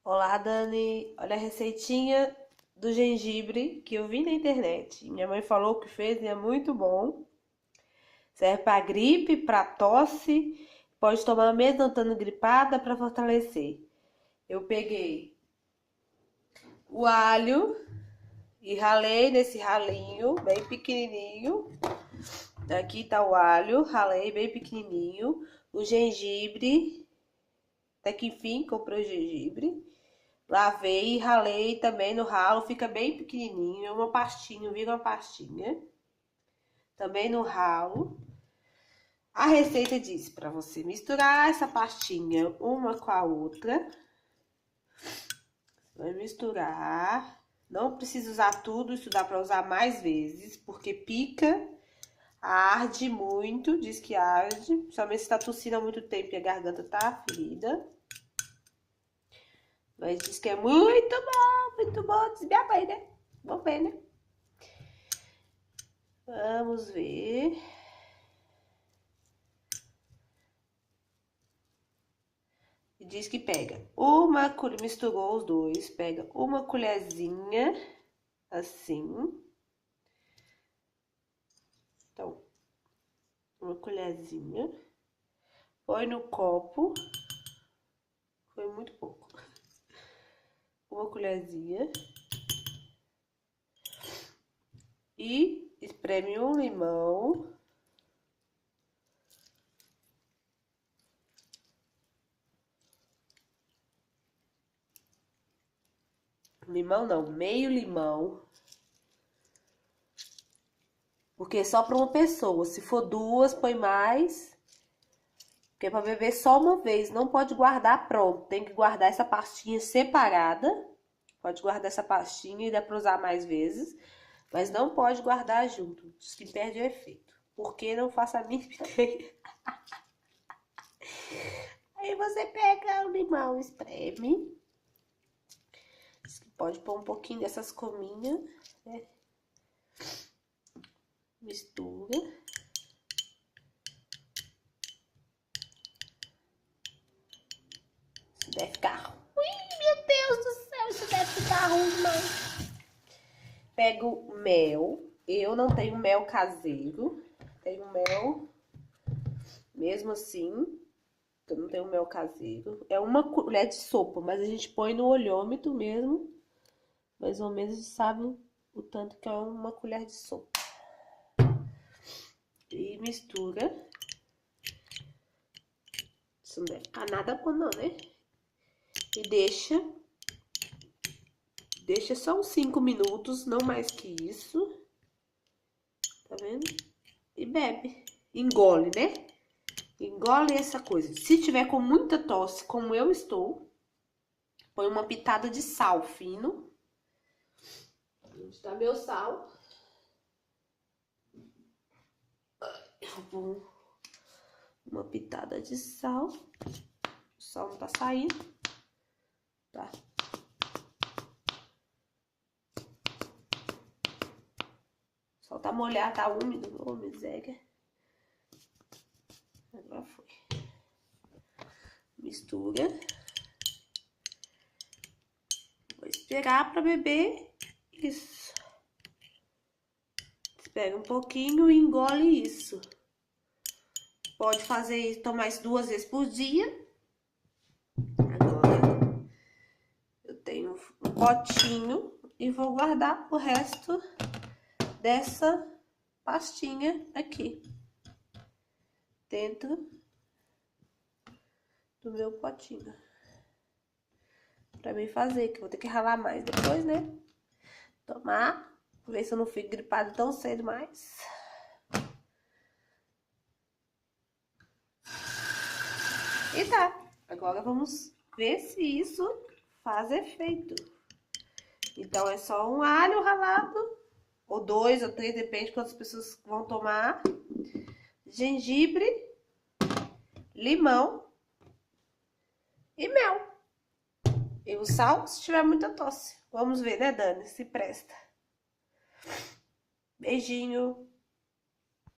Olá, Dani. Olha a receitinha do gengibre que eu vi na internet. Minha mãe falou que fez e é muito bom. Serve para gripe, para tosse. Pode tomar mesmo não estando gripada para fortalecer. Eu peguei o alho e ralei nesse ralinho bem pequenininho. Aqui tá o alho, ralei bem pequenininho. O gengibre, até que enfim, comprei o gengibre. Lavei e ralei também no ralo, fica bem pequenininho, é uma pastinha, vira uma pastinha. Também no ralo. A receita diz para você misturar essa pastinha uma com a outra. Vai misturar. Não precisa usar tudo, isso dá para usar mais vezes, porque pica, arde muito, diz que arde. Principalmente se tá tossindo há muito tempo e a garganta tá ferida. Mas diz que é muito bom, diz minha mãe, né? Vamos ver, né? Vamos ver. Diz que pega uma colher, misturou os dois, pega uma colherzinha, assim. Então, uma colherzinha. Põe no copo. Foi muito pouco. Uma colherzinha. E espreme um limão. Limão não, meio limão. Porque é só para uma pessoa. Se for duas, põe mais. Porque é para beber só uma vez. Não pode guardar pronto. Tem que guardar essa pastinha separada. Pode guardar essa pastinha e dá para usar mais vezes. Mas não pode guardar junto. Diz que perde o efeito. Porque não faça a mínima ideia. Aí você pega o limão, espreme. Diz que pode pôr um pouquinho dessas cominhas, né? Mistura. Isso deve ficar ruim, meu Deus do céu, isso deve ficar ruim demais. Pego mel. Eu não tenho mel caseiro. Tenho mel, mesmo assim, eu não tenho mel caseiro. É uma colher de sopa, mas a gente põe no olhômetro mesmo. Mais ou menos a gente sabe o tanto que é uma colher de sopa. E mistura. Isso não deve ficar nada bom não, né? E deixa só uns 5 minutos, não mais que isso. Tá vendo? E bebe. Engole, né? Engole essa coisa. Se tiver com muita tosse, como eu estou, põe uma pitada de sal fino. Onde tá meu sal? Uma pitada de sal. O sal não tá saindo. Tá. O sal tá molhado, tá úmido. Ô, miséria. Agora foi. Mistura. Vou esperar pra beber. Isso. Espera um pouquinho e engole isso. Pode fazer isso, tomar isso 2 vezes por dia. Agora, eu tenho um potinho e vou guardar o resto dessa pastinha aqui. Dentro do meu potinho. Pra mim fazer, que eu vou ter que ralar mais depois, né? Tomar, ver se eu não fico gripada tão cedo mais. E tá, agora vamos ver se isso faz efeito. Então, é só um alho ralado, ou 2 ou 3, depende de quantas pessoas vão tomar. Gengibre, limão e mel. E o sal, se tiver muita tosse. Vamos ver, né, Dani, se presta. Beijinho.